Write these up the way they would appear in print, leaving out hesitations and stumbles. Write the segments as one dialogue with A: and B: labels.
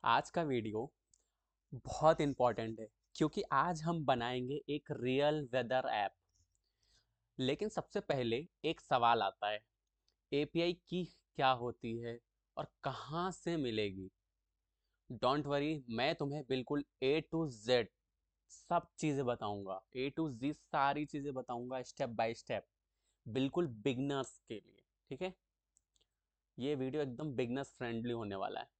A: आज का वीडियो बहुत इम्पोर्टेंट है क्योंकि आज हम बनाएंगे एक रियल वेदर ऐप। लेकिन सबसे पहले एक सवाल आता है, एपीआई की क्या होती है और कहाँ से मिलेगी। डोंट वरी, मैं तुम्हें बिल्कुल ए टू जेड सब चीज़ें बताऊंगा, ए टू जी सारी चीज़ें बताऊंगा स्टेप बाय स्टेप, बिल्कुल बिगनर्स के लिए। ठीक है, ये वीडियो एकदम बिगनर्स फ्रेंडली होने वाला है।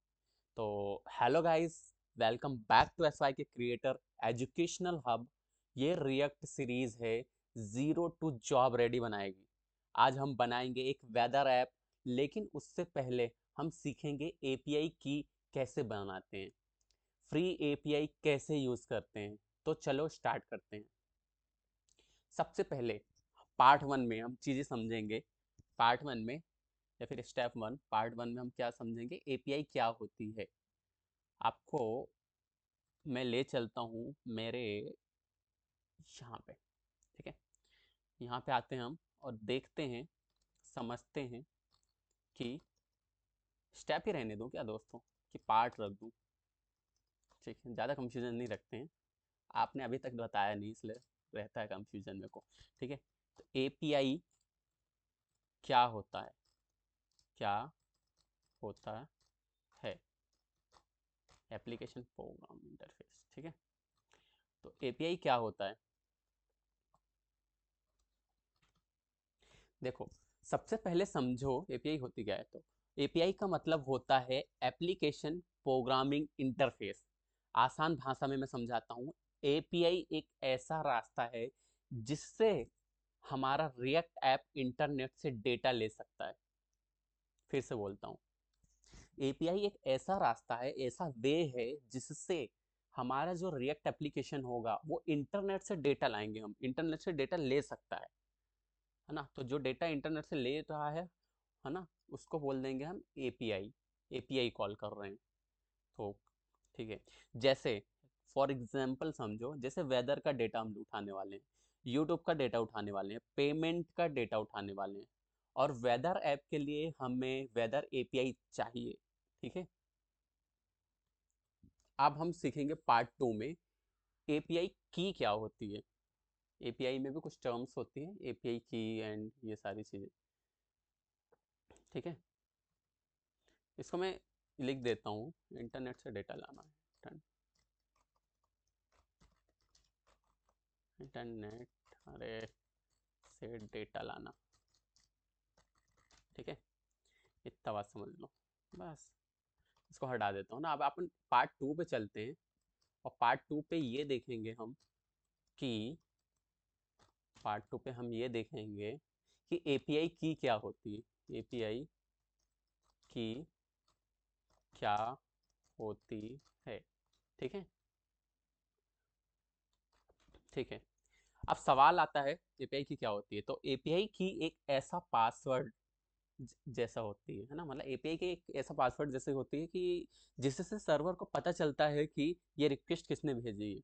A: तो hello guys, welcome back to SY K creator educational hub. ये रिएक्ट सीरीज है, जीरो टू जॉब रेडी बनाएगी। आज हम बनाएंगे एक वेदर ऐप, लेकिन उससे पहले हम सीखेंगे एपीआई की कैसे बनाते हैं, फ्री एपीआई कैसे यूज करते हैं। तो चलो स्टार्ट करते हैं। सबसे पहले पार्ट वन में हम चीजें समझेंगे। पार्ट वन में या फिर स्टेप वन, पार्ट वन में हम क्या समझेंगे, एपीआई क्या होती है। आपको मैं ले चलता हूँ मेरे यहाँ पे। ठीक है, यहाँ पे आते हैं हम और देखते हैं, समझते हैं कि स्टेप ही रहने दूँ क्या दोस्तों, कि पार्ट रख दूँ। ठीक है, ज़्यादा कंफ्यूजन नहीं रखते हैं। आपने अभी तक बताया नहीं, इसलिए रहता है कंफ्यूजन मेरे को। ठीक है, तो एपीआई क्या होता है, क्या होता है, एप्लीकेशन प्रोग्राम इंटरफेस। ठीक है, तो एपीआई क्या होता है, देखो सबसे पहले समझो एपीआई होती क्या है। तो एपीआई का मतलब होता है एप्लीकेशन प्रोग्रामिंग इंटरफेस। आसान भाषा में मैं समझाता हूँ, एपीआई एक ऐसा रास्ता है जिससे हमारा रिएक्ट ऐप इंटरनेट से डेटा ले सकता है। फिर से बोलता हूँ, एपीआई एक ऐसा रास्ता है, ऐसा वे है जिससे हमारा जो रिएक्ट एप्लीकेशन होगा वो इंटरनेट से डेटा लाएंगे, हम इंटरनेट से डेटा ले सकता है ना। तो जो डेटा इंटरनेट से ले रहा है ना, उसको बोल देंगे हम एपीआई। एपीआई कॉल कर रहे हैं। तो ठीक है, जैसे फॉर एग्जांपल समझो, जैसे वेदर का डेटा हम उठाने वाले हैं, यूट्यूब का डेटा उठाने वाले हैं, पेमेंट का डेटा उठाने वाले हैं, और वेदर ऐप के लिए हमें वेदर एपीआई चाहिए। ठीक है, अब हम सीखेंगे पार्ट टू में एपीआई की क्या होती है। एपीआई में भी कुछ टर्म्स होती हैं, एपीआई की एंड ये सारी चीज़ें। ठीक है, इसको मैं लिख देता हूँ, इंटरनेट से डेटा लाना है, इंटरनेट अरे से डेटा लाना। ठीक है, इतना बात समझ लो बस। इसको हटा देता हूँ ना। अब अपन पार्ट टू पे चलते हैं, और पार्ट टू पे ये देखेंगे हम कि पार्ट टू पे हम ये देखेंगे कि एपीआई की क्या होती है, एपीआई की क्या होती है। ठीक है, ठीक है। अब सवाल आता है एपीआई की क्या होती है। तो एपीआई की एक ऐसा पासवर्ड जैसा होती है ना, मतलब एपीआई की एक ऐसा पासवर्ड जैसे होती है कि जिससे सर्वर को पता चलता है कि ये रिक्वेस्ट किसने भेजी है।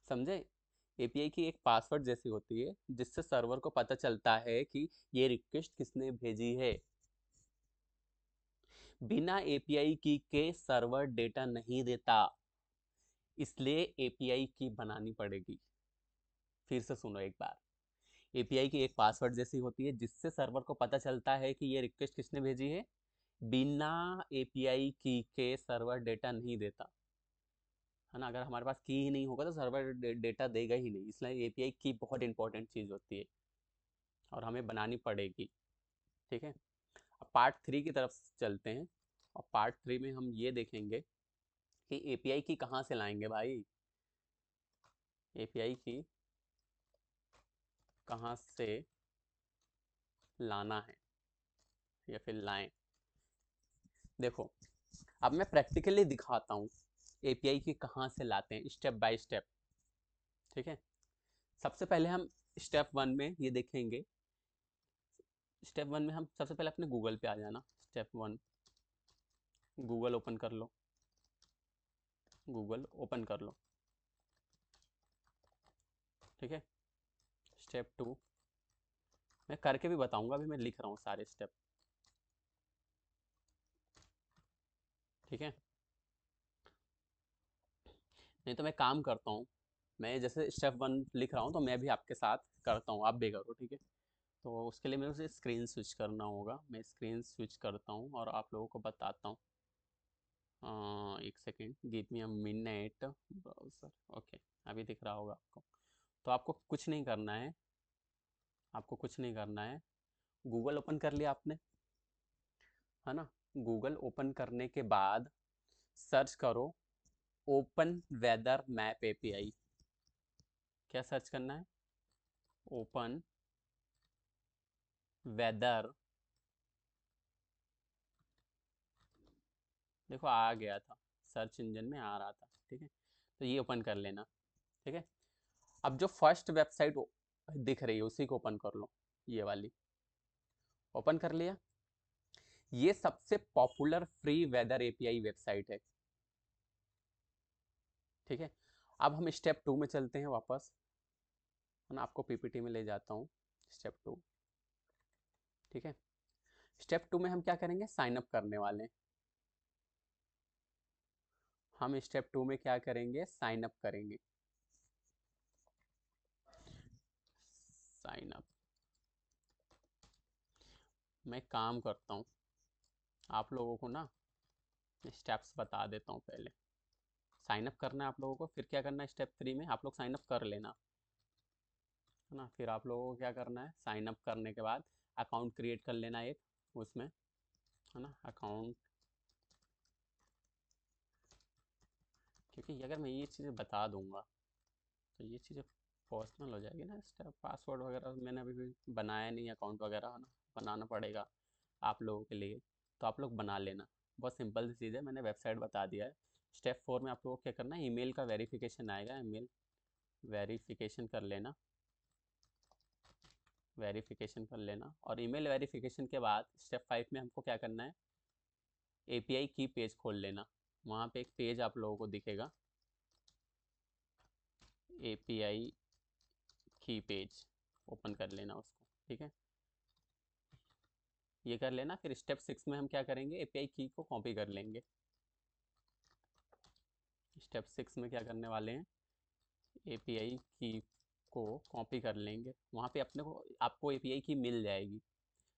A: समझे, एपीआई की एक पासवर्ड जैसी होती है जिससे सर्वर को पता चलता है कि ये रिक्वेस्ट किसने भेजी है। बिना एपीआई की के सर्वर डेटा नहीं देता, इसलिए एपीआई की बनानी पड़ेगी। फिर से सुनो एक बार, एपीआई की एक पासवर्ड जैसी होती है जिससे सर्वर को पता चलता है कि ये रिक्वेस्ट किसने भेजी है। बिना एपीआई की के सर्वर डेटा नहीं देता, है ना। अगर हमारे पास की ही नहीं होगा तो सर्वर डेटा देगा ही नहीं, इसलिए एपीआई की बहुत इंपॉर्टेंट चीज़ होती है और हमें बनानी पड़ेगी। ठीक है, अब पार्ट थ्री की तरफ चलते हैं, और पार्ट थ्री में हम ये देखेंगे कि एपीआई की कहाँ से लाएंगे भाई, एपीआई की कहाँ से लाना है या फिर लाएं। देखो, अब मैं प्रैक्टिकली दिखाता हूँ एपीआई की कहाँ से लाते हैं, स्टेप बाय स्टेप। ठीक है, सबसे पहले हम स्टेप वन में ये देखेंगे। स्टेप वन में हम सबसे पहले अपने गूगल पे आ जाना। स्टेप वन, गूगल ओपन कर लो, गूगल ओपन कर लो। ठीक है, स्टेप टू मैं करके भी बताऊंगा, अभी मैं लिख रहा हूँ सारे स्टेप। ठीक है, नहीं तो मैं काम करता हूँ, मैं जैसे स्टेप 1 लिख रहा हूँ तो मैं भी आपके साथ करता हूँ, आप भी करो, ठीक है। तो उसके लिए मेरे से स्क्रीन स्विच करना होगा, मैं स्क्रीन स्विच करता हूँ और आप लोगों को बताता हूँ। एक second, give me a minute browser. Okay, अभी दिख रहा होगा आपको। तो आपको कुछ नहीं करना है, आपको कुछ नहीं करना है, गूगल ओपन कर लिया आपने, है ना। गूगल ओपन करने के बाद सर्च करो ओपन वेदर मैप एपीआई। क्या सर्च करना है? ओपन वेदर, देखो आ गया था, सर्च इंजन में आ रहा था, ठीक है। तो ये ओपन कर लेना, ठीक है। अब जो फर्स्ट वेबसाइट दिख रही है उसी को ओपन कर लो, ये वाली ओपन कर लिया। ये सबसे popular free weather API website है, ठीक है। अब हम स्टेप 2 में चलते हैं वापस, है ना, आपको पीपीटी में ले जाता हूँ। स्टेप 2, ठीक है। स्टेप 2 में हम क्या करेंगे? साइन अप करने वाले हैं। हम स्टेप 2 में क्या करेंगे? साइन अप करेंगे। साइन अप, मैं काम करता हूँ, आप लोगों को ना स्टेप्स बता देता हूँ पहले। साइन अप करना है आप लोगों को, फिर क्या करना है? स्टेप 3 में आप लोग साइन अप कर लेना, है ना। फिर आप लोगों को क्या करना है? साइन अप करने के बाद अकाउंट क्रिएट कर लेना एक उसमें, है ना, अकाउंट। क्योंकि अगर मैं ये चीज़ें बता दूंगा तो ये चीज़ें पर्सनल हो जाएगी ना, स्टेप पासवर्ड वगैरह मैंने अभी भी बनाया नहीं, अकाउंट वगैरह, है ना, बनाना पड़ेगा आप लोगों के लिए। तो आप लोग बना लेना, बहुत सिंपल सी चीज़ है, मैंने वेबसाइट बता दिया है। स्टेप 4 में आप लोगों को क्या करना है? ईमेल का वेरिफिकेशन आएगा, ईमेल वेरिफिकेशन कर लेना, वेरिफिकेशन कर लेना। और ईमेल वेरिफिकेशन के बाद स्टेप 5 में हमको क्या करना है? एपीआई की पेज खोल लेना, वहाँ पे एक पेज आप लोगों को दिखेगा, एपीआई की पेज, ओपन कर लेना उसको, ठीक है। ये कर लेना। फिर स्टेप 6 में हम क्या करेंगे? एपीआई की को कॉपी कर लेंगे। स्टेप 6 में क्या करने वाले हैं? एपीआई की को कॉपी कर लेंगे, वहाँ पे अपने को आपको एपीआई की मिल जाएगी,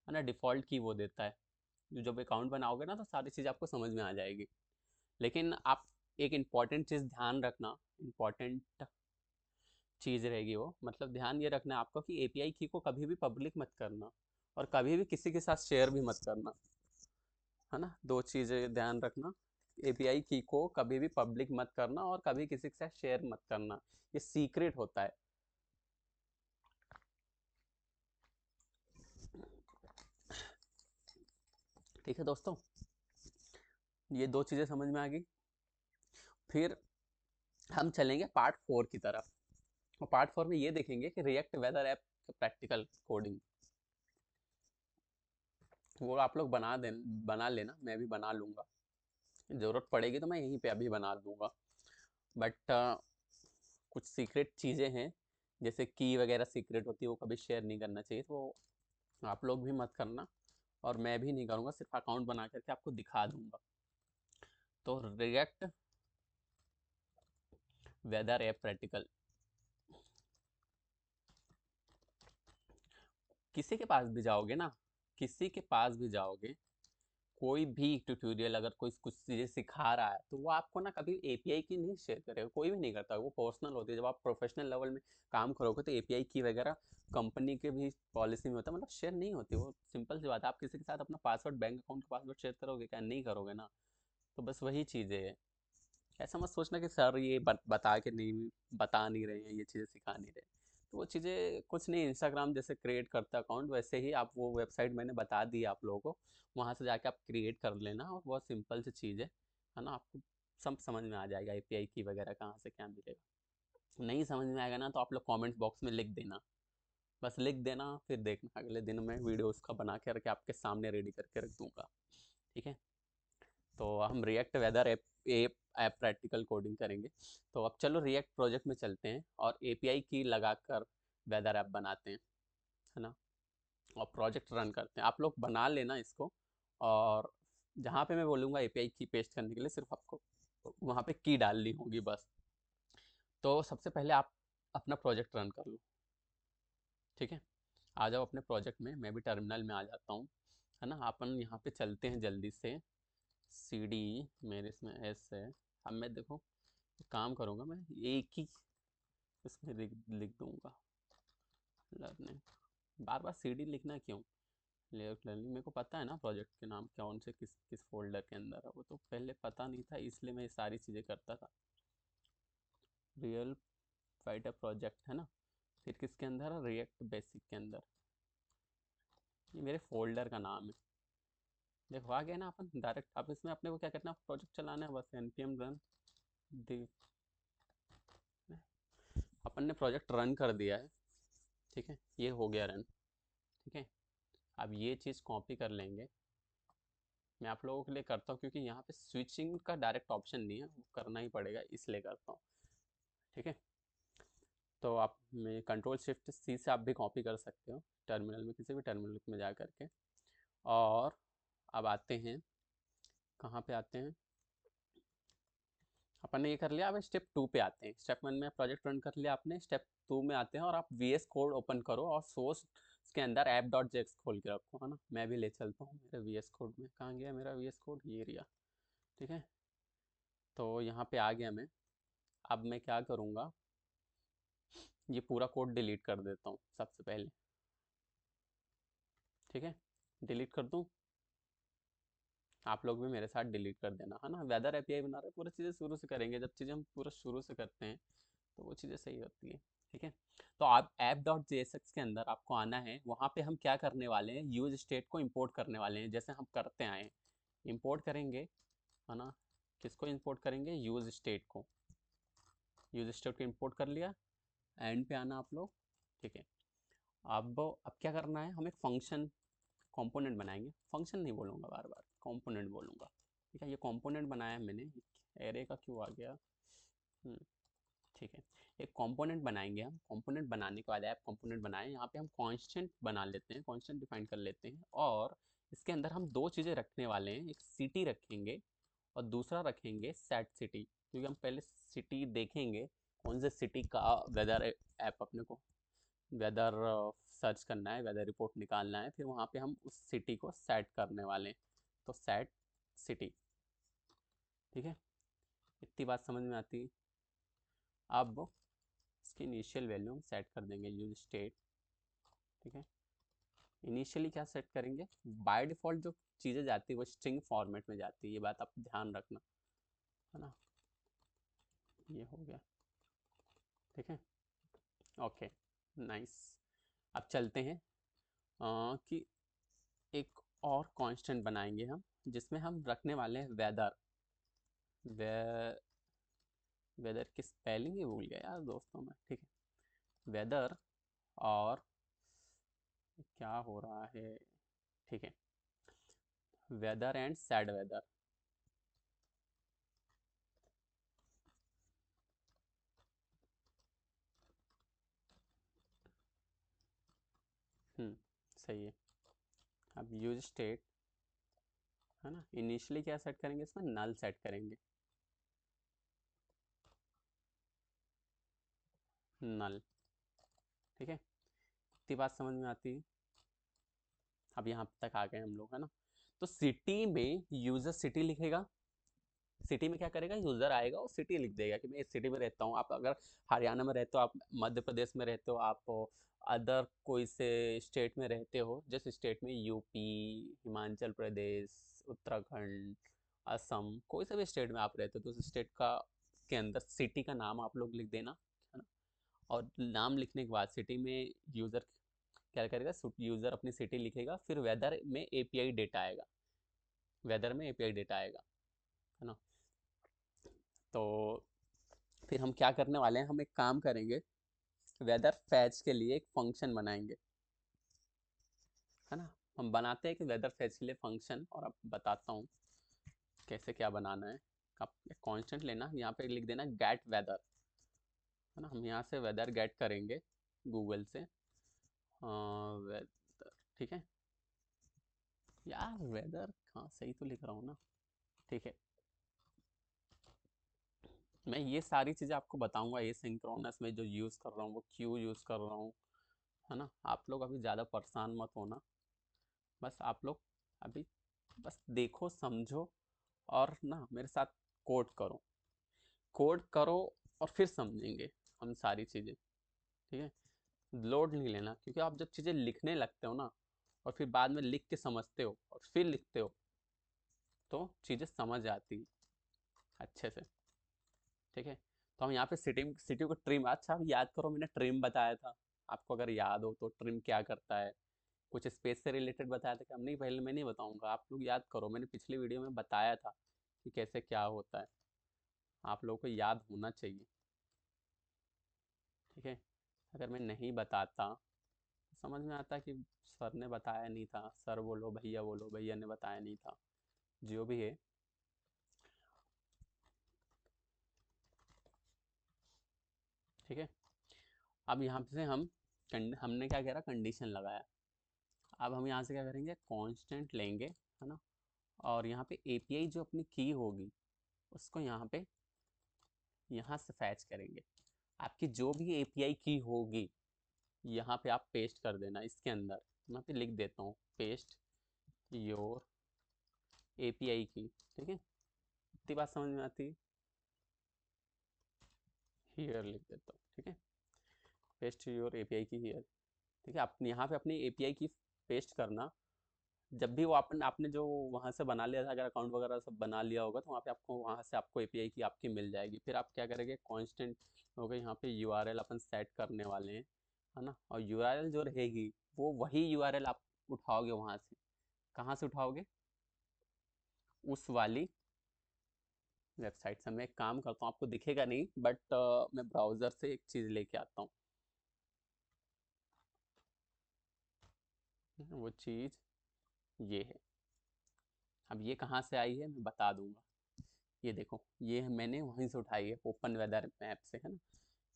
A: है ना, डिफ़ॉल्ट की वो देता है। जब अकाउंट बनाओगे ना तो सारी चीज़ आपको समझ में आ जाएगी। लेकिन आप एक इम्पॉर्टेंट चीज़ ध्यान रखना, इम्पॉर्टेंट चीज़ रहेगी वो, मतलब ध्यान ये रखना है आपको कि एपीआई की को कभी भी पब्लिक मत करना और कभी भी किसी के साथ शेयर भी मत करना, है ना। दो चीज़ें ध्यान रखना, एपीआई की को कभी भी पब्लिक मत करना और कभी किसी के साथ शेयर मत करना, ये सीक्रेट होता है। ठीक है दोस्तों, ये दो चीज़ें समझ में आ गई। फिर हम चलेंगे पार्ट 4 की तरफ, और पार्ट 4 में ये देखेंगे कि React weather app practical coding, वो आप लोग बना लेना, मैं भी बना लूँगा, ज़रूरत पड़ेगी तो मैं यहीं पे अभी बना दूँगा। बट कुछ सीक्रेट चीज़ें हैं, जैसे की वगैरह सीक्रेट होती है, वो कभी शेयर नहीं करना चाहिए, तो आप लोग भी मत करना और मैं भी नहीं करूँगा, सिर्फ अकाउंट बना करके आपको दिखा दूँगा। तो रिएक्ट वेदर ऐप प्रैक्टिकल, किसी के पास भी जाओगे ना, किसी के पास भी जाओगे, कोई भी ट्यूटोरियल अगर कोई कुछ चीज़ें सिखा रहा है तो वो आपको ना कभी एपीआई की नहीं शेयर करेगा, कोई भी नहीं करता, वो पर्सनल होती है। जब आप प्रोफेशनल लेवल में काम करोगे तो एपीआई की वगैरह कंपनी के भी पॉलिसी में होता है, मतलब शेयर नहीं होती, वो सिंपल सी बात है। आप किसी के साथ अपना पासवर्ड, बैंक अकाउंट का पासवर्ड शेयर करोगे क्या? नहीं करोगे ना। तो बस वही चीज़ें है, ऐसा मत सोचना कि सर ये बता के नहीं, बता नहीं रहे हैं, ये चीज़ें सिखा नहीं रहे। तो वो चीज़ें कुछ नहीं, इंस्टाग्राम जैसे क्रिएट करता अकाउंट वैसे ही आप, वो वेबसाइट मैंने बता दी आप लोगों को, वहाँ से जाके आप क्रिएट कर लेना, और बहुत सिंपल सी चीज़ है ना। आपको सब समझ में आ जाएगा, एपीआई की वगैरह कहाँ से क्या मिलेगा। नहीं समझ में आएगा ना तो आप लोग कॉमेंट्स बॉक्स में लिख देना, बस लिख देना, फिर देखना अगले दिन मैं वीडियो उसका बना के रख के आपके सामने रेडी करके रख दूँगा, ठीक है। तो हम React weather app app app practical coding करेंगे। तो अब चलो रिएक्ट प्रोजेक्ट में चलते हैं और एपीआई की लगाकर वेदर ऐप बनाते हैं, है ना, और प्रोजेक्ट रन करते हैं। आप लोग बना लेना इसको, और जहाँ पे मैं बोलूँगा एपीआई की पेस्ट करने के लिए सिर्फ आपको वहाँ पे की डालनी होगी बस। तो सबसे पहले आप अपना प्रोजेक्ट रन कर लो, ठीक है। आ जाओ अपने प्रोजेक्ट में, मैं भी टर्मिनल में आ जाता हूँ, है ना। अपन यहाँ पे चलते हैं जल्दी से। सी डी, मेरे इसमें एस है। अब मैं देखो काम करूँगा, मैं एक ही इसमें लिख दूँगा लर्निंग। बार बार सी डी लिखना क्यों? लेआउट लर्निंग मेरे को पता है ना प्रोजेक्ट के नाम कौन से किस किस फोल्डर के अंदर है, वो तो पहले पता नहीं था, इसलिए मैं ये सारी चीज़ें करता था। रियल फाइटर प्रोजेक्ट है ना, फिर किसके अंदर है, रिएक्ट बेसिक के अंदर। ये मेरे फोल्डर का नाम है। देखो आ गया ना अपन डायरेक्ट। अब इसमें अपने को क्या करना है, प्रोजेक्ट चलाना है बस, npm रन। अपन ने प्रोजेक्ट रन कर दिया है, ठीक है, ये हो गया रन, ठीक है। अब ये चीज़ कॉपी कर लेंगे, मैं आप लोगों के लिए करता हूँ क्योंकि यहाँ पे स्विचिंग का डायरेक्ट ऑप्शन नहीं है, वो करना ही पड़ेगा इसलिए करता हूँ, ठीक है। तो आप में कंट्रोल शिफ्ट सी से आप भी कॉपी कर सकते हो टर्मिनल में, किसी भी टर्मिनल में जा करके। और अब आते हैं, कहाँ पे आते हैं, अपन ने ये कर लिया। अब स्टेप 2 पे आते हैं। स्टेप 1 में प्रोजेक्ट रन कर लिया आपने, स्टेप 2 में आते हैं और आप VS कोड ओपन करो और सोर्स के अंदर app.js खोल के रखो, है ना। मैं भी ले चलता हूँ मेरे VS कोड में, कहाँ गया मेरा VS कोड, ये रहा, ठीक है। तो यहाँ पे आ गया मैं। अब मैं क्या करूँगा, ये पूरा कोड डिलीट कर देता हूँ सबसे पहले, ठीक है। डिलीट कर दूँ, आप लोग भी मेरे साथ डिलीट कर देना, है ना। वेदर एपीआई बना रहे हैं, पूरी चीज़ें शुरू से करेंगे। जब चीज़ें हम पूरा शुरू से करते हैं तो वो चीज़ें सही होती है, ठीक है। तो आप app.jsx के अंदर आपको आना है, वहाँ पे हम क्या करने वाले हैं, यूज स्टेट को इंपोर्ट करने वाले हैं, जैसे हम करते आए हैं। इंपोर्ट करेंगे, है ना। किसको इंपोर्ट करेंगे, यूज स्टेट को। यूज स्टेट को इंपोर्ट कर लिया, एंड पे आना आप लोग, ठीक है। अब क्या करना है, हम एक फंक्शन कंपोनेंट बनाएंगे। फंक्शन नहीं बोलूँगा बार बार, कंपोनेंट बोलूँगा, ठीक है। ये कंपोनेंट बनाया मैंने, एरे का क्यों आ गया, ठीक है। एक कंपोनेंट बनाएंगे हम। कंपोनेंट बनाने के बाद ऐप कंपोनेंट बनाए, यहाँ पे हम कांस्टेंट बना लेते हैं, कांस्टेंट डिफाइन कर लेते हैं। और इसके अंदर हम दो चीज़ें रखने वाले हैं, एक सिटी रखेंगे और दूसरा रखेंगे सेट सिटी, क्योंकि हम पहले सिटी देखेंगे कौन से सिटी का वेदर ऐप अपने को वेदर सर्च करना है, वेदर रिपोर्ट निकालना है, फिर वहाँ पे हम उस सिटी को सेट करने वाले हैं। तो सेट सिटी, ठीक है। इतनी बात समझ में आती है। अब इसकी इनिशियल वैल्यू हम सेट कर देंगे यूज स्टेट, ठीक है। इनिशियली क्या सेट करेंगे, बाय डिफ़ॉल्ट जो चीज़ें जाती है वो स्ट्रिंग फॉर्मेट में जाती है, ये बात आप ध्यान रखना, है ना। ये हो गया, ठीक है, ओके, नाइस। अब चलते हैं कि एक और कांस्टेंट बनाएंगे हम, जिसमें हम रखने वाले हैं वेदर। वे वेदर की स्पेलिंग ही भूल गया यार दोस्तों में, ठीक है। वेदर, और क्या हो रहा है, ठीक है, वेदर एंड सैड वेदर। सही है। अब यूज स्टेट, है ना, इनिशियली क्या सेट करेंगे, इसमें नल सेट करेंगे, नल, ठीक है। इतनी बात समझ में आती है। अब यहाँ तक आ गए हम लोग, है ना। तो सिटी में यूजर सिटी लिखेगा, सिटी में क्या करेगा, यूजर आएगा और सिटी लिख देगा कि मैं इस सिटी में रहता हूँ। आप अगर हरियाणा में रहते हो, आप मध्य प्रदेश में रहते हो, आप अदर कोई से स्टेट में रहते हो, जिस स्टेट में यूपी, हिमाचल प्रदेश, उत्तराखंड, असम, कोई से भी स्टेट में आप रहते हो, तो उस स्टेट का के अंदर सिटी का नाम आप लोग लिख देना, है ना। और नाम लिखने के बाद सिटी में यूज़र क्या करेगा, यूज़र अपनी सिटी लिखेगा, फिर वेदर में एपीआई डेटा आएगा, वेदर में एपीआई डेटा आएगा, है ना। तो फिर हम क्या करने वाले हैं, हम एक काम करेंगे, वेदर फैच के लिए एक फंक्शन बनाएंगे, है ना। हम बनाते हैं कि वेदर फैच के लिए फंक्शन, और अब बताता हूँ कैसे क्या बनाना है। आप एक कांस्टेंट लेना, यहाँ पे लिख देना गेट वेदर, है ना। हम यहाँ से वेदर गेट करेंगे गूगल से, वेदर, ठीक है। यार वेदर, हाँ सही तो लिख रहा हूँ ना। ठीक है, मैं ये सारी चीज़ें आपको बताऊंगा एसिंक्रोनस में जो यूज़ कर रहा हूँ वो क्यों यूज़ कर रहा हूँ, है ना। आप लोग अभी ज़्यादा परेशान मत होना, बस आप लोग अभी बस देखो समझो, और ना मेरे साथ कोड करो, कोड करो, और फिर समझेंगे हम सारी चीज़ें। ठीक है, लोड नहीं लेना, क्योंकि आप जब चीज़ें लिखने लगते हो ना, और फिर बाद में लिख के समझते हो और फिर लिखते हो, तो चीज़ें समझ आती हैं अच्छे से। ठीक है, तो हम यहाँ पे सिटी को ट्रिम, अच्छा आप याद करो मैंने ट्रिम बताया था, आपको अगर याद हो तो ट्रिम क्या करता है, कुछ स्पेस से रिलेटेड बताया था कि हम, नहीं पहले मैं नहीं बताऊंगा, आप लोग याद करो, मैंने पिछले वीडियो में बताया था कि कैसे क्या होता है, आप लोगों को याद होना चाहिए। ठीक है, अगर मैं नहीं बताता तो समझ में आता कि सर ने बताया नहीं था, सर बोलो भैया ने बताया नहीं था, जो भी है। ठीक है, अब यहाँ से हम हमने क्या करा, कंडीशन लगाया। अब हम यहाँ से क्या करेंगे, कांस्टेंट लेंगे, है ना, और यहाँ पे एपीआई जो अपनी की होगी उसको यहाँ से फैच करेंगे। आपकी जो भी एपीआई की होगी यहाँ पे आप पेस्ट कर देना इसके अंदर, मैं पे लिख देता हूँ पेस्ट योर एपीआई की। ठीक है, इतनी बात समझ में आती है, हियर लिख देता हूँ। ठीक है, पेस्ट योर एपीआई की हियर। ठीक है, आप यहाँ पे अपनी एपीआई की पेस्ट करना, जब भी वो आपने जो वहाँ से बना लिया था, अगर अकाउंट वगैरह सब बना लिया होगा तो वहाँ पे आपको, वहाँ से आपको एपीआई की आपकी मिल जाएगी। फिर आप क्या करेंगे, कांस्टेंट हो गए, यहाँ पे यूआरएल अपन सेट करने वाले हैं, है ना, और यूआरएल जो रहेगी वो वही यूआरएल आप उठाओगे वहाँ से। कहाँ से उठाओगे, उस वाली वेबसाइट से। मैं एक काम करता हूँ, आपको दिखेगा नहीं बट मैं ब्राउज़र से एक चीज़ लेके आता हूँ, वो चीज़ ये है। अब ये कहाँ से आई है मैं बता दूंगा, ये देखो, ये मैंने वहीं से उठाई है, ओपन वेदर मैप से, है ना।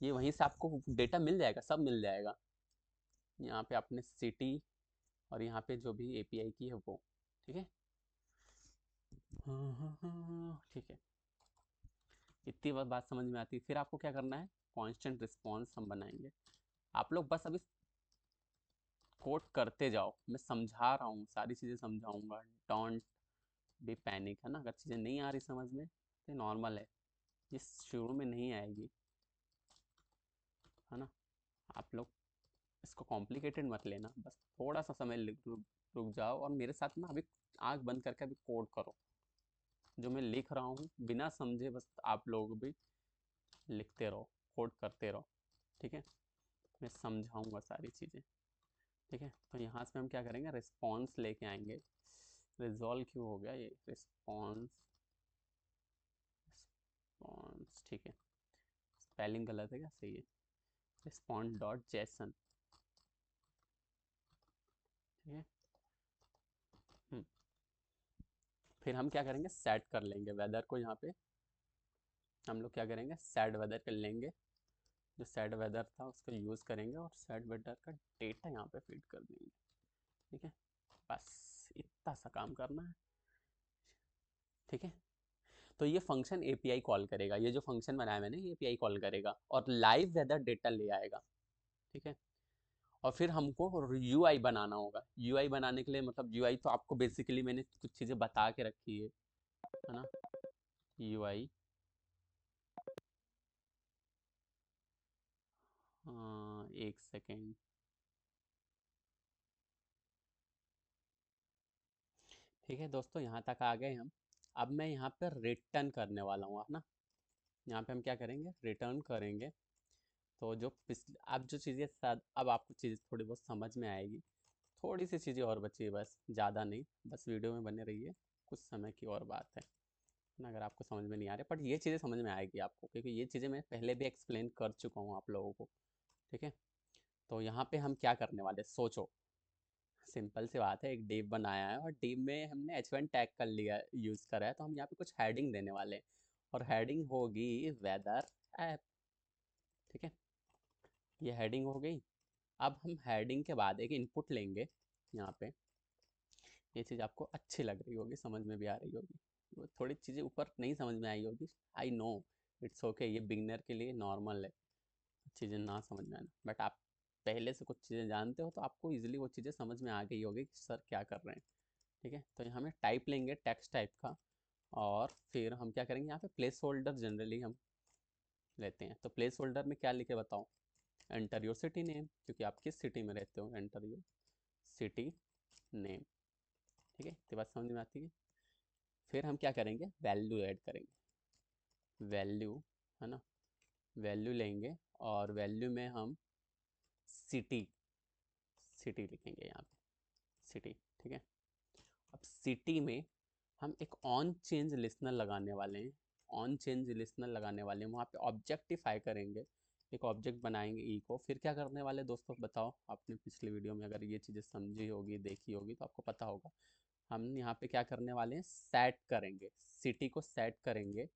A: ये वहीं से आपको डेटा मिल जाएगा, सब मिल जाएगा। यहाँ पे आपने सिटी, और यहाँ पे जो भी एपीआई की है वो। ठीक है, ठीक है, इतनी बात समझ में आती है। फिर आपको क्या करना है, कांस्टेंट रिस्पॉन्स हम बनाएंगे। आप लोग बस अभी कोड करते जाओ, मैं समझा रहा हूँ, सारी चीज़ें समझाऊंगा, डोंट बी पैनिक, है ना। अगर चीज़ें नहीं आ रही समझ में तो नॉर्मल है, ये शुरू में नहीं आएगी, है ना। आप लोग इसको कॉम्प्लिकेटेड मत लेना, बस थोड़ा सा समय रुक जाओ, और मेरे साथ ना अभी आंख बंद करके अभी कोड करो, जो मैं लिख रहा हूँ बिना समझे, बस आप लोग भी लिखते रहो, कोड करते रहो। ठीक है, मैं समझाऊंगा सारी चीज़ें। ठीक है, तो यहाँ से हम क्या करेंगे, रिस्पॉन्स लेके आएंगे। रिजॉल्व क्यों हो गया ये, रिस्पॉन्स, रिस्पॉन्स, ठीक है, स्पेलिंग गलत है क्या, सही है, रिस्पॉन्स डॉट जेसन। ठीक है, हम्म, फिर हम क्या करेंगे, सेट कर लेंगे वेदर को। यहाँ पे हम लोग क्या करेंगे, सेट वेदर कर लेंगे, जो सेट वेदर था उसका यूज़ करेंगे, और सेट वेदर का डेटा यहाँ पे फीड कर देंगे। ठीक है, बस इतना सा काम करना है। ठीक है, तो ये फंक्शन एपीआई कॉल करेगा, ये जो फंक्शन बनाया मैंने ये एपीआई कॉल करेगा और लाइव वेदर डेटा ले आएगा। ठीक है, और फिर हमको यूआई बनाना होगा। यूआई बनाने के लिए, मतलब यूआई तो आपको बेसिकली मैंने कुछ चीज़ें बता के रखी है ना। यूआई, एक सेकेंड। ठीक है दोस्तों, यहाँ तक आ गए हम। अब मैं यहाँ पर रिटर्न करने वाला हूँ, है ना। यहाँ पे हम क्या करेंगे, रिटर्न करेंगे। तो जो पिछले, अब जो चीज़ें शायद अब आपको चीज़ें थोड़ी बहुत समझ में आएगी, थोड़ी सी चीज़ें और बची है बस, ज़्यादा नहीं, बस वीडियो में बने रहिए, कुछ समय की और बात है ना। अगर आपको समझ में नहीं आ रहा, बट ये चीज़ें समझ में आएगी आपको, क्योंकि ये चीज़ें मैं पहले भी एक्सप्लेन कर चुका हूँ आप लोगों को। ठीक है, तो यहाँ पे हम क्या करने वाले, सोचो, सिंपल सी बात है, एक डिव बनाया है और डिव में हमने h1 टैग कर लिया, यूज़ करा है, तो हम यहाँ पे कुछ हेडिंग देने वाले हैं, और हेडिंग होगी वेदर ऐप। ठीक है, ये हेडिंग हो गई। अब हम हेडिंग के बाद एक इनपुट लेंगे, यहाँ पे ये चीज़ आपको अच्छी लग रही होगी, समझ में भी आ रही होगी। वो थोड़ी चीज़ें ऊपर नहीं समझ में आई होगी, आई नो, इट्स ओके, ये बिगनर के लिए नॉर्मल है चीज़ें ना समझ में आना। बट आप पहले से कुछ चीज़ें जानते हो तो आपको ईजिली वो चीज़ें समझ में आ गई होगी कि सर क्या कर रहे हैं। ठीक है, तो यहाँ हमें टाइप लेंगे टेक्स्ट टाइप का, और फिर हम क्या करेंगे, यहाँ पे प्लेस होल्डर जनरली हम लेते हैं। तो प्लेस होल्डर में क्या लिखे बताओ, एंटर योर सिटी नेम, क्योंकि आप किस सिटी में रहते हो, एंटर योर सिटी नेम। ठीक है, ये बात समझ में आती है। फिर हम क्या करेंगे, वैल्यू ऐड करेंगे, वैल्यू, है ना, वैल्यू लेंगे, और वैल्यू में हम सिटी, सिटी लिखेंगे यहाँ पे, सिटी। ठीक है, अब सिटी में हम एक ऑन चेंज लिसनर लगाने वाले हैं, ऑन चेंज लिसनर लगाने वाले हैं, वहाँ पे ऑब्जेक्टिफाई करेंगे, एक ऑब्जेक्ट बनाएंगे ई को। फिर क्या करने वाले दोस्तों बताओ, आपने पिछले वीडियो में अगर ये चीज़ें समझी होगी, देखी होगी, तो आपको पता होगा। हम यहाँ पे क्या करने वाले हैं, सेट करेंगे, सिटी को सेट करेंगे।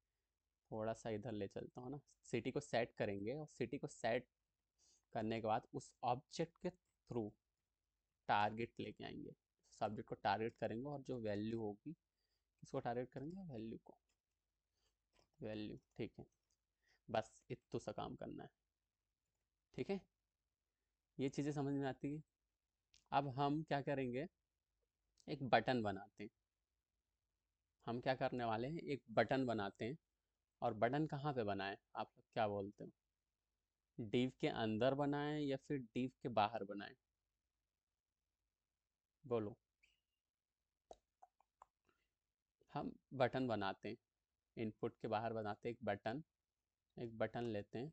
A: थोड़ा सा इधर ले चलता हूँ ना, सिटी को सेट करेंगे, और सिटी को सेट करने के बाद उस ऑब्जेक्ट के थ्रू टारगेट लेके आएंगे, सब्जेक्ट को टारगेट करेंगे, और जो वैल्यू होगी, किसको टारगेट करेंगे, वैल्यू को, वैल्यू। ठीक है, बस इतना सा काम करना है। ठीक है, ये चीज़ें समझ में आती है। अब हम क्या करेंगे, एक बटन बनाते हैं। हम क्या करने वाले हैं, एक बटन बनाते हैं। और बटन कहाँ पे बनाएं, आप लोग क्या बोलते हो, डिव के अंदर बनाएं या फिर डिव के बाहर बनाएं, बोलो। हम बटन बनाते हैं, इनपुट के बाहर बनाते हैं एक बटन, एक बटन लेते हैं।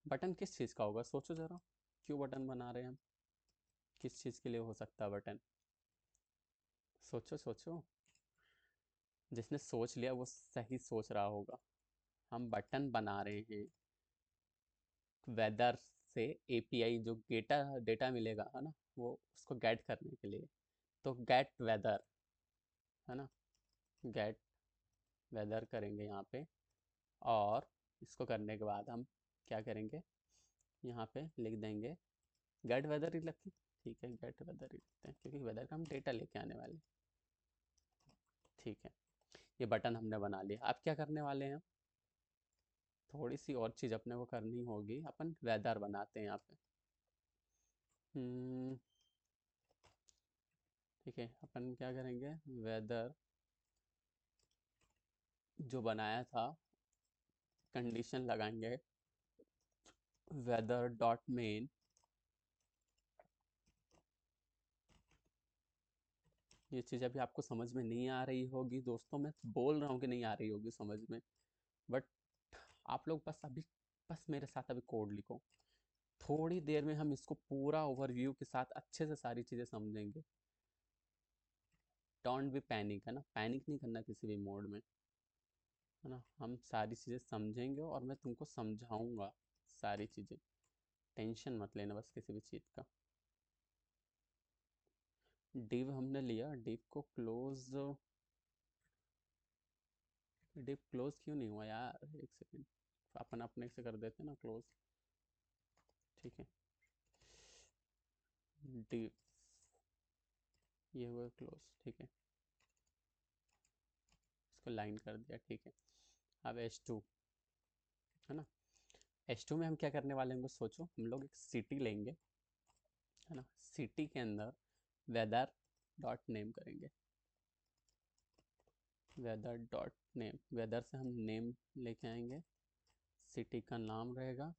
A: बटन किस चीज़ का होगा, सोचो ज़रा, क्यों बटन बना रहे हैं हम, किस चीज़ के लिए हो सकता है बटन, सोचो सोचो। जिसने सोच लिया वो सही सोच रहा होगा। हम बटन बना रहे हैं वेदर से, एपीआई जो डेटा डेटा मिलेगा, है ना, वो उसको गेट करने के लिए। तो गेट वेदर, है ना, गेट वेदर करेंगे यहाँ पे। और इसको करने के बाद हम क्या करेंगे, यहाँ पे लिख देंगे गेट वेदर ही रखें। ठीक है, गेट वेदर ही लिखते हैं, क्योंकि वेदर का हम डेटा लेके आने वाले। ठीक है, ये बटन हमने बना लिया। अब क्या करने वाले हैं, थोड़ी सी और चीज़ अपने को करनी होगी, अपन वेदर बनाते हैं यहाँ पे। ठीक है, अपन क्या करेंगे, वेदर जो बनाया था, कंडीशन लगाएंगे, वेदर डॉट मेन। ये चीज़ अभी आपको समझ में नहीं आ रही होगी दोस्तों, मैं बोल रहा हूँ कि नहीं आ रही होगी समझ में, बट आप लोग बस अभी, बस मेरे साथ अभी कोड लिखो। थोड़ी देर में हम इसको पूरा ओवरव्यू के साथ अच्छे से सारी चीज़ें समझेंगे। डोंट बी पैनिक, है ना, पैनिक नहीं करना किसी भी मोड में, है ना। हम सारी चीज़ें समझेंगे और मैं तुमको समझाऊंगा सारी चीज़ें, टेंशन मत लेना बस किसी भी चीज़ का। डिव हमने लिया, डिव को क्लोज, डिव क्लोज क्यों नहीं हुआ यार, एक सेकेंड, अपन अपने से कर देते ना क्लोज। ठीक है, डिव, ये हुआ क्लोज। ठीक है, इसको लाइन कर दिया। ठीक है, अब H2, है ना, H2 में हम क्या करने वाले हैं, सोचो, हम लोग एक सिटी लेंगे, है ना, सिटी के अंदर वेदर डॉट नेम करेंगे, वेदर डॉट नेम, वेदर से हम नेम लेके आएंगे, सिटी का नाम रहेगा,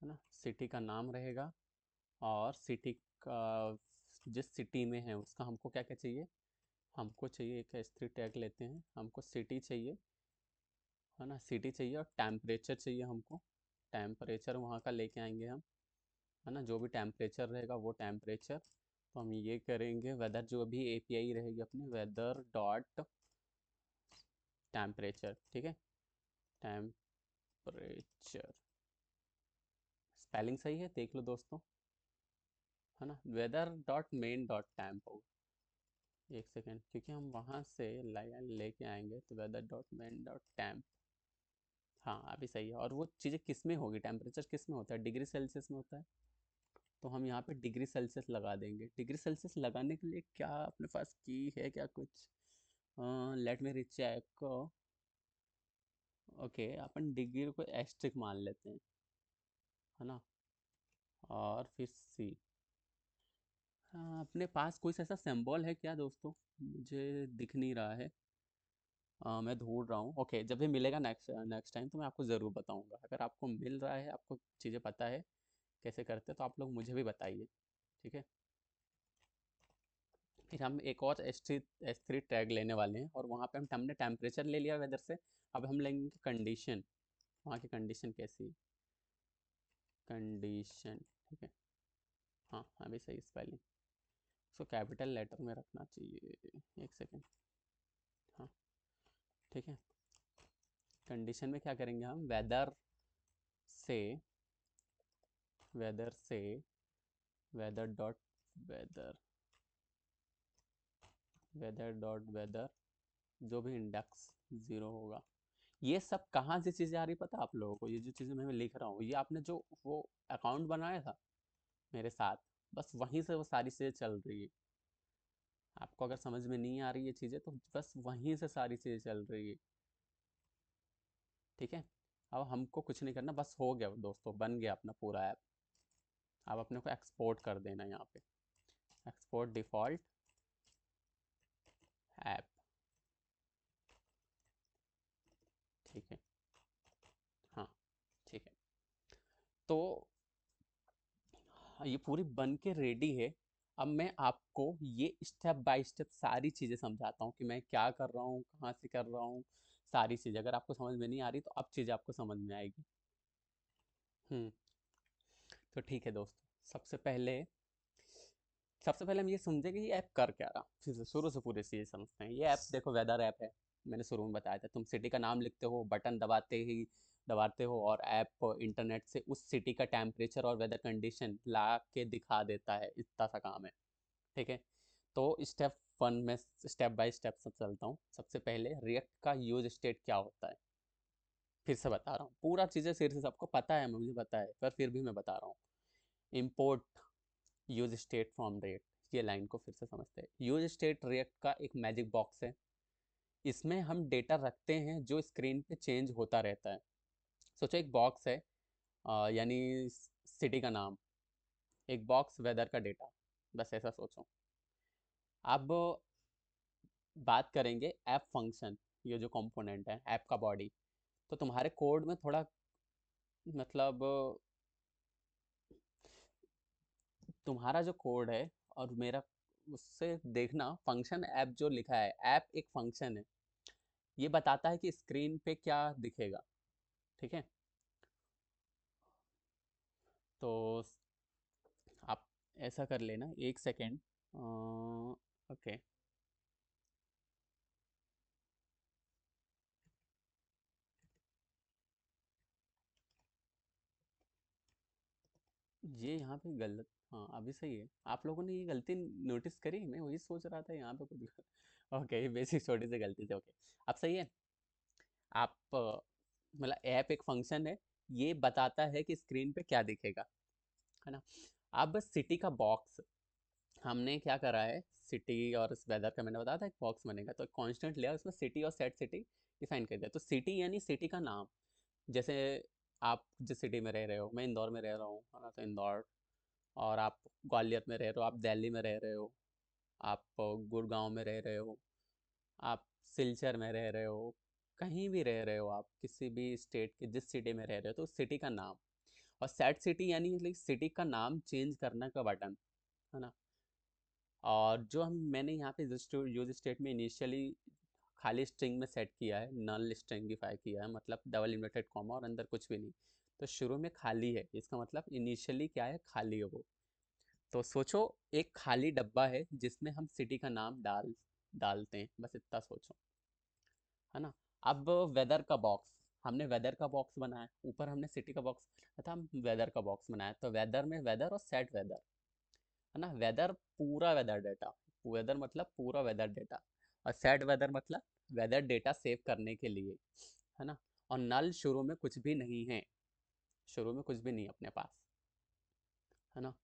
A: है ना, सिटी का नाम रहेगा। और सिटी का, जिस सिटी में है उसका हमको क्या क्या चाहिए, हमको चाहिए एक S3 टैग लेते हैं, हमको सिटी चाहिए, है ना, सिटी चाहिए, और टेम्परेचर चाहिए हमको, टेम्परेचर वहाँ का लेके आएंगे हम, है ना, जो भी टेम्परेचर रहेगा वो टेम्परेचर। तो हम ये करेंगे, वेदर जो भी एपीआई रहेगी अपनी, वेदर डॉट टेम्परेचर। ठीक है, टेम्परेचर, स्पेलिंग सही है देख लो दोस्तों, है ना, weather dot main dot temp होगा। एक सेकेंड, क्योंकि हम वहाँ से लाइन लेके आएंगे, तो weather dot main dot temp, हाँ अभी सही है। और वो चीज़ें किस में होगी, टेम्परेचर किस में होता है, डिग्री सेल्सियस में होता है, तो हम यहाँ पे डिग्री सेल्सियस लगा देंगे। डिग्री सेल्सियस लगाने के लिए क्या अपने पास की है क्या कुछ? Let me recheck. ओके, अपन डिग्री को एस्ट्रिक मान लेते हैं, है ना। और फिर सी। हाँ, अपने पास कोई ऐसा सिंबल है क्या दोस्तों? मुझे दिख नहीं रहा है। मैं ढूंढ रहा हूँ। ओके, जब भी मिलेगा नेक्स्ट नेक्स्ट टाइम तो मैं आपको ज़रूर बताऊंगा। अगर आपको मिल रहा है, आपको चीज़ें पता है कैसे करते हैं, तो आप लोग मुझे भी बताइए, ठीक है। फिर हम एक और S3 टैग लेने वाले हैं, और वहाँ पे हमने टेम्परेचर ले लिया वेदर से। अब हम लेंगे कंडीशन। वहाँ की कंडीशन कैसी? कंडीशन, ठीक है। हाँ, अभी सही स्पेलिंग। इसको कैपिटल लेटर में रखना चाहिए। एक सेकेंड। हाँ, ठीक है। कंडीशन में क्या करेंगे हम? से वेदर से weather dot weather weather dot weather, जो भी इंडेक्स 0 होगा। ये सब कहाँ से चीज़ें आ रही पता आप लोगों को? ये जो चीज़ें मैं लिख रहा हूँ, ये आपने जो वो अकाउंट बनाया था मेरे साथ, बस वहीं से वो सारी चीज़ें चल रही है। आपको अगर समझ में नहीं आ रही ये चीज़ें, तो बस वहीं से सारी चीज़ें चल रही है, ठीक है। अब हमको कुछ नहीं करना, बस हो गया दोस्तों, बन गया अपना पूरा ऐप। अब अपने को एक्सपोर्ट कर देना यहाँ पे, एक्सपोर्ट डिफ़ॉल्ट ऐप, ठीक है। हाँ, ठीक है। तो ये पूरी बन के रेडी है। अब मैं आपको ये स्टेप बाय स्टेप सारी चीज़ें समझाता हूँ कि मैं क्या कर रहा हूँ, कहाँ से कर रहा हूँ। सारी चीज़ें अगर आपको समझ में नहीं आ रही, तो अब चीज़ें आपको समझ में आएगी। हम्म तो ठीक है दोस्तों, सबसे पहले हम ये समझें कि ये ऐप कर क्या रहा। फिर से शुरू से पूरे से ये समझते हैं। ये ऐप देखो, वेदर ऐप है। मैंने शुरू में बताया था, तुम सिटी का नाम लिखते हो, बटन दबाते हो, और ऐप इंटरनेट से उस सिटी का टेम्परेचर और वेदर कंडीशन ला के दिखा देता है। इतना सा काम है, ठीक है। तो स्टेप वन में स्टेप बाय स्टेप सब चलता हूँ। सबसे पहले रिएक्ट का यूज स्टेट क्या होता है, फिर से बता रहा हूँ। पूरा चीज़ें सिर से सबको पता है, मुझे पता है, पर फिर भी मैं बता रहा हूँ। Import use state from react, ये लाइन को फिर से समझते हैं। यूज स्टेट रिएक्ट का एक मैजिक बॉक्स है। इसमें हम डेटा रखते हैं जो स्क्रीन पे चेंज होता रहता है। सोचो एक बॉक्स है, यानी सिटी का नाम, एक बॉक्स वेदर का डेटा, बस ऐसा सोचो। अब बात करेंगे ऐप फंक्शन, ये जो कंपोनेंट है ऐप का बॉडी। तो तुम्हारे कोड में थोड़ा, मतलब तुम्हारा जो कोड है और मेरा, उससे देखना फंक्शन ऐप जो लिखा है, ऐप एक फंक्शन है। ये बताता है कि स्क्रीन पे क्या दिखेगा, ठीक है। तो आप ऐसा कर लेना, एक सेकेंड। ओके, ये यहाँ पे गलत, हाँ अभी सही है। आप लोगों ने ये गलती नोटिस करी? मैं वही सोच रहा था यहाँ पे कुछ ओके, ये बेसिक छोटी सी गलती थी। ओके, अब सही है। आप मतलब ऐप एक फंक्शन है, ये बताता है कि स्क्रीन पे क्या दिखेगा, है ना। अब सिटी का बॉक्स हमने क्या करा है, सिटी और इस वेदर का मैंने बताया था एक बॉक्स बनेगा, तो कांस्टेंट लिया, उसमें सिटी और सेट सिटी डिफाइन कर दिया। तो सिटी यानी सिटी का नाम। जैसे आप जिस सिटी में रह रहे हो, मैं इंदौर में रह रहा हूँ, है ना, तो इंदौर। और आप ग्वालियर में रह रहे हो, आप दिल्ली में रह रहे हो, आप गुड़गांव में रह रहे हो, आप सिलचर में रह रहे हो, कहीं भी रह रहे हो, आप किसी भी स्टेट के जिस सिटी में रह रहे हो, तो उस सिटी का नाम। और सेट सिटी यानी सिटी का नाम चेंज करने का बटन, है ना। और जो हम मैंने यहाँ पे यूज स्टेट में इनिशियली खाली स्ट्रिंग में सेट किया है, नल स्ट्रिंगिफाई किया है, मतलब डबल इन्वर्टेड कॉमा और अंदर कुछ भी नहीं। तो शुरू में खाली है, इसका मतलब इनिशियली क्या है, खाली है वो। तो सोचो एक खाली डब्बा है जिसमें हम सिटी का नाम डालते हैं, बस इतना सोचो, है ना। अब वेदर का बॉक्स, हमने वेदर का बॉक्स बनाया, ऊपर हमने सिटी का बॉक्स था, हम वेदर का बॉक्स बनाया। तो वेदर में वेदर और सेट वेदर, है ना। वेदर पूरा वेदर डेटा, वेदर मतलब पूरा वेदर डेटा, और सेट वेदर मतलब वेदर डेटा सेव करने के लिए, है ना। और नल शुरू में कुछ भी नहीं है, शुरू में कुछ भी नहीं अपने पास, है ना।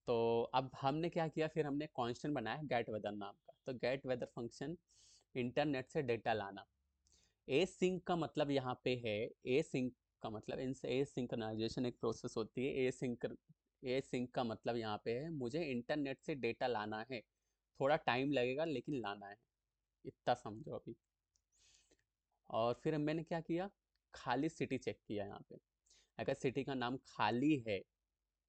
A: तो अब हमने क्या किया, फिर हमने कांस्टेंट बनाया गेट वेदर नाम का। तो गेट वेदर फंक्शन इंटरनेट से डेटा लाना। ए सिंक का मतलब यहाँ पे है, ए सिंक का मतलब इनसे ए सिंक्रोनाइजेशन एक प्रोसेस होती है। ए सिंक का मतलब यहाँ पे है मुझे इंटरनेट से डेटा लाना है, थोड़ा टाइम लगेगा लेकिन लाना है, इतना समझो अभी। और फिर मैंने क्या किया, खाली सिटी चेक किया यहाँ पे। अगर सिटी का नाम खाली है,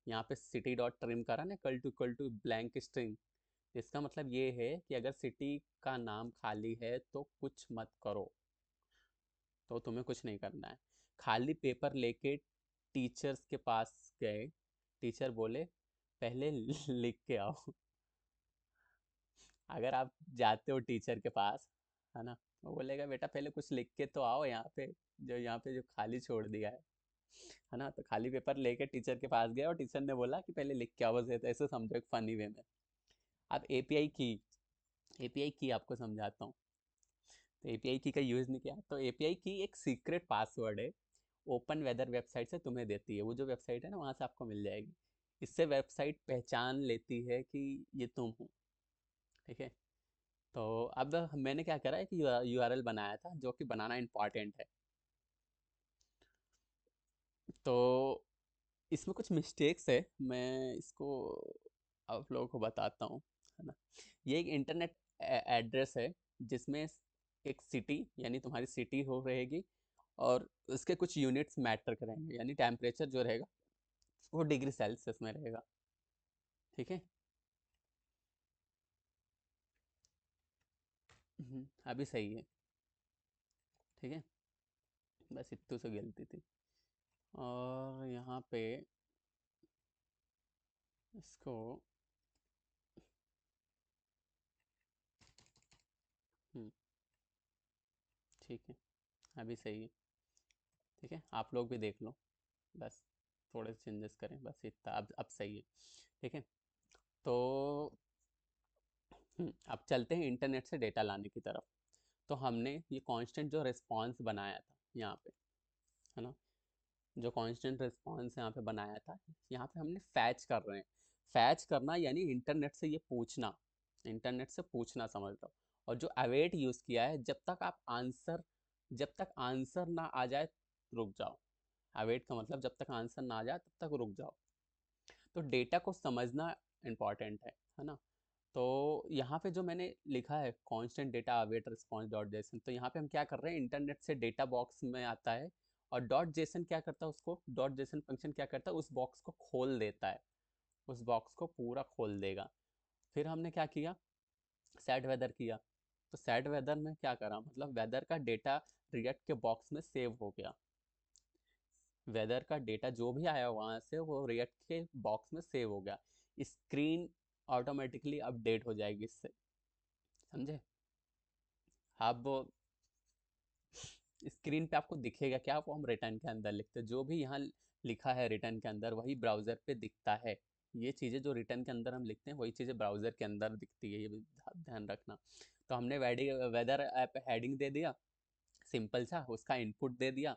A: यहाँ पे सिटी डॉट ट्रिम करा ना, इक्वल टू ब्लैंक स्ट्रिंग, इसका मतलब ये है कि अगर सिटी का नाम खाली है तो कुछ मत करो, तो तुम्हें कुछ नहीं करना है। खाली पेपर लेके टीचर्स के पास गए, टीचर बोले पहले लिख के आओ। अगर आप जाते हो टीचर के पास, है ना, वो बोलेगा बेटा पहले कुछ लिख के तो आओ यहाँ पे जो खाली छोड़ दिया है ना। तो खाली पेपर लेके टीचर के पास गए और टीचर ने बोला कि पहले लिख के आओ, बस ऐसे समझो, एक फनी वे में। अब एपीआई की आपको समझाता हूँ। तो एपीआई की का यूज़ नहीं किया, तो एपीआई की एक सीक्रेट पासवर्ड है, ओपन वेदर वेबसाइट से तुम्हें देती है। वो जो वेबसाइट है ना, वहाँ से आपको मिल जाएगी। इससे वेबसाइट पहचान लेती है कि ये तुम हो, ठीक है। तो अब मैंने क्या करा है कि यूआरएल बनाया था, जो कि बनाना इम्पॉर्टेंट है। तो इसमें कुछ मिस्टेक्स है, मैं इसको आप लोगों को बताता हूँ, है ना। ये एक इंटरनेट एड्रेस है, जिसमें एक सिटी यानी तुम्हारी सिटी हो रहेगी, और उसके कुछ यूनिट्स मैटर करेंगे, यानी टेम्परेचर जो रहेगा वो डिग्री सेल्सियस में रहेगा, ठीक है। अभी सही है, ठीक है। बस इतने से गलती थी। और यहाँ पे इसको, हम्म, ठीक है, अभी सही है, ठीक है। आप लोग भी देख लो, बस थोड़े से चेंजेस करें, बस इतना, अब सही है, ठीक है। तो अब चलते हैं इंटरनेट से डेटा लाने की तरफ। तो हमने ये कांस्टेंट जो रिस्पांस बनाया था यहाँ पे, है ना, जो कांस्टेंट रिस्पांस यहाँ पे बनाया था, यहाँ पे हमने फैच कर रहे हैं। फैच करना यानी इंटरनेट से ये पूछना, इंटरनेट से पूछना समझ लो। और जो अवेट यूज़ किया है, जब तक आंसर ना आ जाए रुक जाओ। अवेट का मतलब जब तक आंसर ना आ जाए तब तक रुक जाओ। तो डेटा को समझना इम्पॉर्टेंट है ना। तो यहाँ पे जो मैंने लिखा है constant data await response dot JSON, तो यहाँ पे हम क्या कर रहे हैं, इंटरनेट से डेटा बॉक्स में आता है, और डॉट जेसन क्या करता है, उसको डॉट जेसन फंक्शन क्या करता है, उस बॉक्स को खोल देता है, उस बॉक्स को पूरा खोल देगा। फिर हमने क्या किया, सेट वेदर किया। तो सेट वेदर में क्या करा, मतलब वेदर का डेटा रिएक्ट के बॉक्स में सेव हो गया। वेदर का डेटा जो भी आया वहाँ से वो रिएक्ट के बॉक्स में सेव हो गया। स्क्रीन ऑटोमेटिकली अपडेट हो जाएगी इससे, समझे। अब स्क्रीन पे आपको दिखेगा क्या, वो हम रिटर्न के अंदर लिखते हैं, जो भी यहाँ लिखा है रिटर्न के अंदर वही ब्राउज़र पे दिखता है। ये चीज़ें जो रिटर्न के अंदर हम लिखते हैं वही चीज़ें ब्राउज़र के अंदर दिखती है, ये भी ध्यान रखना। तो हमने वेदर ऐप हेडिंग दे दिया, सिंपल सा उसका इनपुट दे दिया,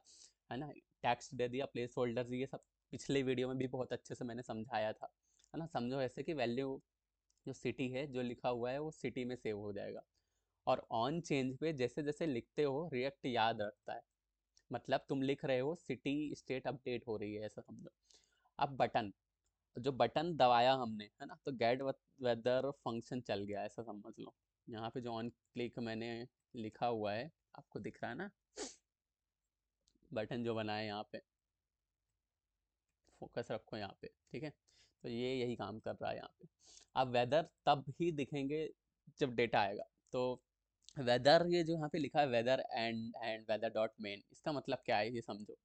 A: है ना, टेक्स्ट दे दिया, प्लेस होल्डर्स, ये सब पिछले वीडियो में भी बहुत अच्छे से मैंने समझाया था, है ना। समझो ऐसे कि वैल्यू जो सिटी है जो लिखा हुआ है वो सिटी में सेव हो जाएगा। और ऑन चेंज पे जैसे जैसे लिखते हो रिएक्ट याद रखता है, मतलब तुम लिख रहे हो सिटी स्टेट अपडेट हो रही है, ऐसा समझो। अब बटन, जो बटन दबाया हमने, है ना, तो गेट वेदर फंक्शन चल गया, ऐसा समझ लो। यहाँ पे जो ऑन क्लिक मैंने लिखा हुआ है, आपको दिख रहा है ना, बटन जो बना है यहाँ पे, फोकस रखो यहाँ पे, ठीक है। तो ये यही काम कर रहा है यहाँ पे। अब वेदर तब ही दिखेंगे जब डेटा आएगा। तो वेदर, ये जो यहाँ पे लिखा है weather and weather dot main, इसका मतलब क्या है ये समझो।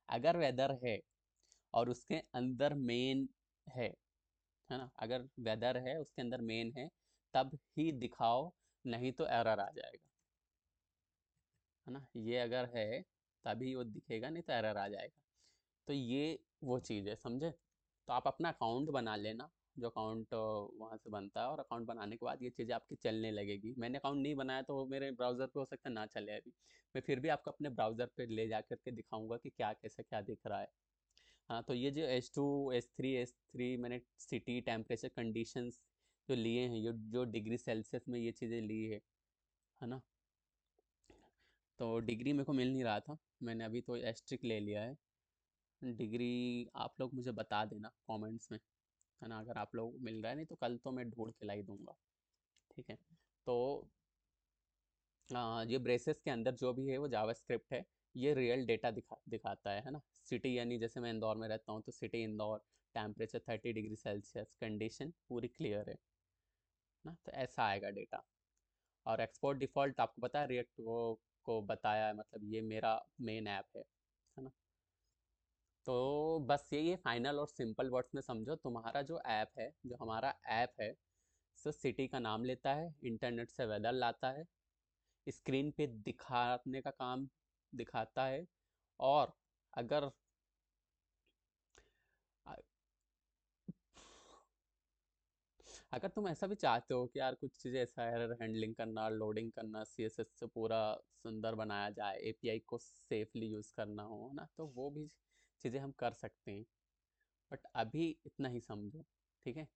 A: अगर वेदर है और उसके अंदर मेन है ना, अगर वेदर है उसके अंदर मेन है, तब ही दिखाओ, नहीं तो एरर आ जाएगा, है ना। ये अगर है तभी वो दिखेगा, नहीं तो एरर आ जाएगा। तो ये वो चीज़ है, समझे। तो आप अपना अकाउंट बना लेना, जो अकाउंट वहाँ से बनता है, और अकाउंट बनाने के बाद ये चीज़ें आपकी चलने लगेगी। मैंने अकाउंट नहीं बनाया तो वो मेरे ब्राउज़र पे हो सकता है ना चले अभी, मैं फिर भी आपको अपने ब्राउज़र पे ले जा करके दिखाऊंगा कि क्या कैसे क्या दिख रहा है हाँ, तो ये जो H2 H3 मैंने सिटी टेम्परेचर कंडीशंस जो लिए हैं, ये जो डिग्री सेल्सियस में ये चीज़ें ली है ना। तो डिग्री मेरे को मिल नहीं रहा था, मैंने अभी तो एस्ट्रिक ले लिया है। डिग्री आप लोग मुझे बता देना कमेंट्स में, है ना, अगर आप लोग मिल रहा है, नहीं तो कल तो मैं ढूंढ के ला ही दूंगा। ठीक है। तो ये ब्रेसेस के अंदर जो भी है वो जावास्क्रिप्ट है। ये रियल डेटा दिखाता है ना। सिटी यानी जैसे मैं इंदौर में रहता हूँ, तो city Indore, temperature 30 degree Celsius, condition पूरी क्लियर है ना, तो ऐसा आएगा डेटा। और एक्सपोर्ट डिफ़ॉल्ट आपको पता है, रिएक्ट वो को बताया है, मतलब ये मेरा मेन ऐप है ना। तो बस यही है, फाइनल और सिंपल वर्ड्स में समझो, तुम्हारा जो ऐप है, जो हमारा ऐप है, सो सिटी का नाम लेता है, इंटरनेट से वेदर लाता है, स्क्रीन पे दिखाने का काम दिखाता है। और अगर अगर तुम ऐसा भी चाहते हो कि यार कुछ चीज़ें ऐसा एरर हैंडलिंग करना, लोडिंग करना, सीएसएस से पूरा सुंदर बनाया जाए, एपीआई को सेफली यूज़ करना हो ना, तो वो भी चीज़ें हम कर सकते हैं। बट अभी इतना ही समझो। ठीक है।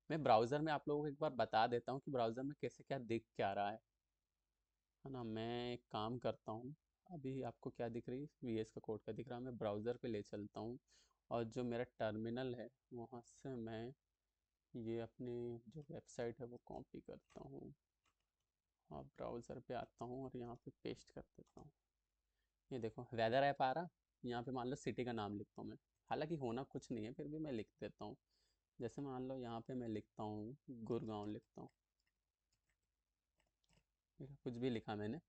A: मैं ब्राउज़र में आप लोगों को एक बार बता देता हूँ कि ब्राउज़र में कैसे क्या दिख क्या रहा है ना। मैं एक काम करता हूँ, अभी आपको क्या दिख रही है, वीएस का कोड का दिख रहा है, मैं ब्राउज़र पे ले चलता हूँ, और जो मेरा टर्मिनल है वहाँ से मैं ये अपनी जो वेबसाइट है वो कॉपी करता हूँ, और ब्राउज़र पे आता हूँ और यहाँ पे पेस्ट कर देता हूँ। ये देखो वेदर ऐप आ रहा, यहाँ पे मान लो सिटी का नाम लिखता हूँ मैं, हालांकि होना कुछ नहीं है, फिर भी मैं लिख देता हूँ। जैसे मान लो यहाँ पे मैं लिखता हूँ गुड़गांव, लिखता हूँ, कुछ भी लिखा मैंने।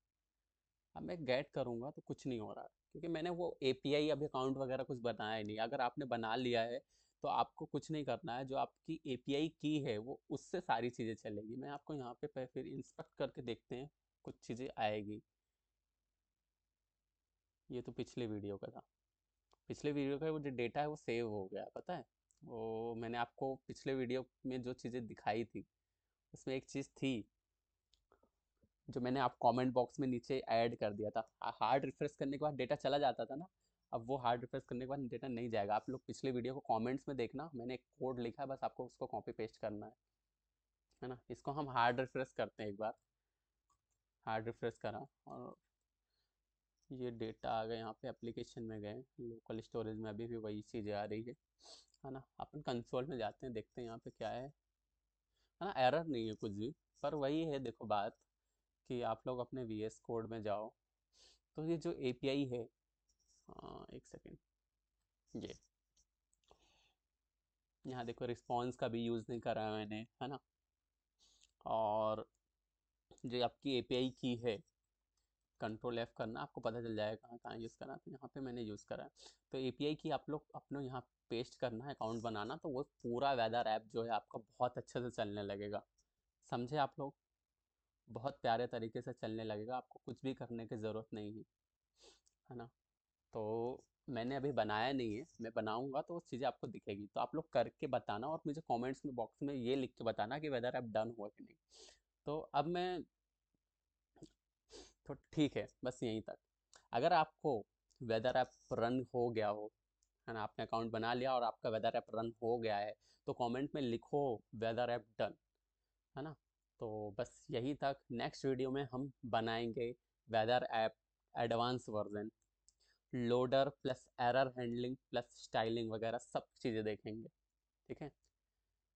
A: अब मैं गेट करूँगा तो कुछ नहीं हो रहा है, क्योंकि मैंने वो एपीआई अभी अकाउंट वगैरह कुछ बनाया ही नहीं। अगर आपने बना लिया है तो आपको कुछ नहीं करना है, जो आपकी एपीआई की है वो उससे सारी चीज़ें चलेगी। मैं आपको यहाँ पे फिर इंस्पेक्ट करके देखते हैं, कुछ चीज़ें आएगी। ये तो पिछले वीडियो का था, पिछले वीडियो का वो जो डेटा है वो सेव हो गया, पता है। वो मैंने आपको पिछले वीडियो में जो चीज़ें दिखाई थी, उसमें एक चीज़ थी जो मैंने आप कमेंट बॉक्स में नीचे ऐड कर दिया था। हार्ड रिफ्रेश करने के बाद डेटा चला जाता था ना, अब वो हार्ड रिफ्रेश करने के बाद डेटा नहीं जाएगा। आप लोग पिछले वीडियो को कमेंट्स में देखना, मैंने एक कोड लिखा है, बस आपको उसको कॉपी पेस्ट करना है ना। इसको हम हार्ड रिफ्रेश करते हैं एक बार। हार्ड रिफ्रेश करा और ये डेटा आ गया, यहाँ पे एप्लीकेशन में गए, लोकल स्टोरेज में अभी भी वही चीज़ें आ रही है ना। अपन कंसोल में जाते हैं, देखते हैं यहाँ पे क्या है ना। एरर नहीं है कुछ भी, पर वही है, देखो बात कि आप लोग अपने वीएस कोड में जाओ, तो ये जो एपीआई है, एक सेकेंड, ये यहाँ देखो रिस्पॉन्स का भी यूज़ नहीं करा है मैंने, है ना। और जो आपकी एपीआई की है, कंट्रोल एफ करना, आपको पता चल जाएगा कहाँ कहाँ यूज़ करना, तो यहाँ पे मैंने यूज़ करा है। तो एपीआई की आप लोग अपने यहाँ पेस्ट करना है, अकाउंट बनाना, तो वो पूरा वेदर ऐप जो है आपका बहुत अच्छे से चलने लगेगा। समझे आप लोग, बहुत प्यारे तरीके से चलने लगेगा, आपको कुछ भी करने की ज़रूरत नहीं है ना। तो मैंने अभी बनाया नहीं है, मैं बनाऊंगा तो वो चीज़ें आपको दिखेगी, तो आप लोग करके बताना, और मुझे कमेंट्स में बॉक्स में ये लिख के बताना कि वेदर ऐप डन हुआ कि नहीं। तो अब मैं, तो ठीक है, बस यहीं तक। अगर आपको वेदर ऐप रन हो गया हो, है ना, आपने अकाउंट बना लिया और आपका वेदर ऐप रन हो गया है, तो कमेंट में लिखो वेदर ऐप डन, है ना। तो बस यही तक, नेक्स्ट वीडियो में हम बनाएंगे weather app advance version, loader plus error handling plus styling वगैरह सब चीज़ें देखेंगे। ठीक है।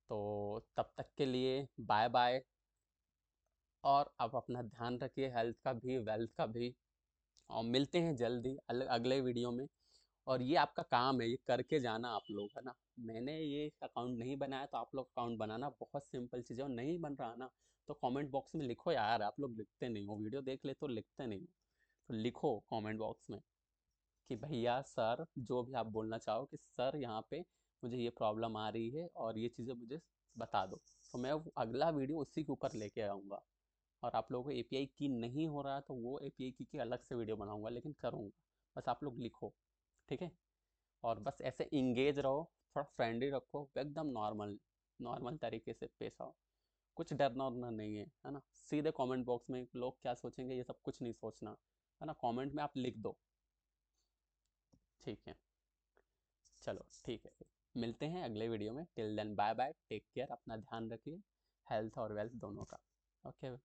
A: तो तब तक के लिए बाय बाय, और आप अपना ध्यान रखिए, हेल्थ का भी वेल्थ का भी, और मिलते हैं जल्दी अगले वीडियो में। और ये आपका काम है, ये करके जाना आप लोग, है ना। मैंने ये अकाउंट नहीं बनाया, तो आप लोग अकाउंट बनाना, बहुत सिंपल चीज़ है। और नहीं बन रहा ना, तो कमेंट बॉक्स में लिखो यार, आप लोग लिखते नहीं हो, वीडियो देख ले तो लिखते नहीं हो, तो लिखो कमेंट बॉक्स में कि भैया सर, जो भी आप बोलना चाहो कि सर यहाँ पे मुझे ये प्रॉब्लम आ रही है और ये चीज़ें मुझे बता दो, तो मैं अगला वीडियो उसी के ऊपर लेके आऊँगा। और आप लोगों को एपीआई की नहीं हो रहा, तो वो एपीआई की अलग से वीडियो बनाऊंगा, लेकिन करूँगा। बस आप लोग लिखो। ठीक है। और बस ऐसे इंगेज रहो, थोड़ा फ्रेंडली रखो, एकदम नॉर्मल नॉर्मल तरीके से पेश आओ। कुछ डरना उरना नहीं है ना। सीधे कमेंट बॉक्स में लोग क्या सोचेंगे ये सब कुछ नहीं सोचना, है ना, कमेंट में आप लिख दो। ठीक है। चलो ठीक है, मिलते हैं अगले वीडियो में। Till then bye bye, take care, अपना ध्यान रखिए, हेल्थ और वेल्थ दोनों का। ओके।